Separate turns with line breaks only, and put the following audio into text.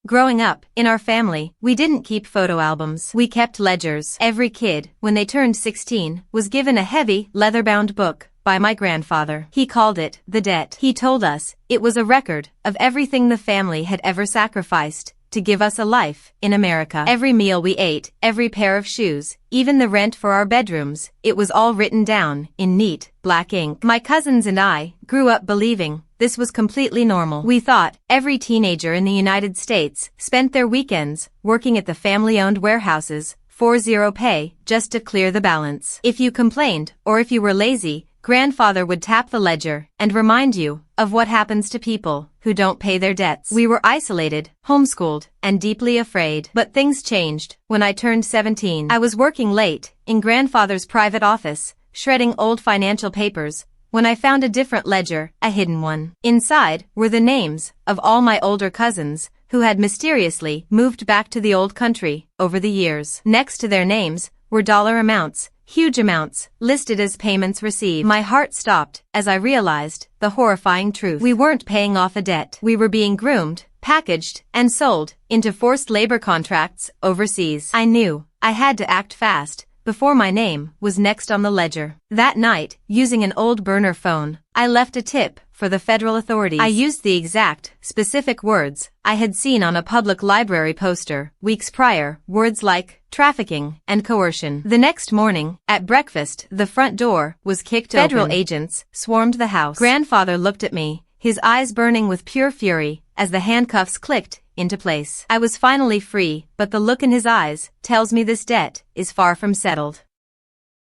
Growing up, in our family, we didn't keep photo albums. We kept ledgers. Every kid, when they turned 16, was given a heavy, leather-bound book by my grandfather. He called it the debt. He told us it was a record of everything the family had ever sacrificed to give us a life in America. Every meal we ate, every pair of shoes, even the rent for our bedrooms, it was all written down in neat, black ink. My cousins and I grew up believing this was completely normal. We thought every teenager in the United States spent their weekends working at the family-owned warehouses, 4-0 pay, just to clear the balance. If you complained, or if you were lazy, grandfather would tap the ledger and remind you of what happens to people who don't pay their debts. We were isolated, homeschooled, and deeply afraid. But things changed when I turned 17. I was working late in grandfather's private office, shredding old financial papers, when I found a different ledger, a hidden one. Inside were the names of all my older cousins who had mysteriously moved back to the old country over the years. Next to their names were dollar amounts, huge amounts, listed as payments received. My heart stopped as I realized the horrifying truth. We weren't paying off a debt. We were being groomed, packaged, and sold into forced labor contracts overseas. I knew I had to act fast before my name was next on the ledger. That night, using an old burner phone, I left a tip for the federal authorities. I used the exact, specific words I had seen on a public library poster weeks prior, words like trafficking and coercion. The next morning, at breakfast, the front door was kicked open. Federal agents swarmed the house. Grandfather looked at me, his eyes burning with pure fury, as the handcuffs clicked into place. I was finally free, but the look in his eyes tells me this debt is far from settled.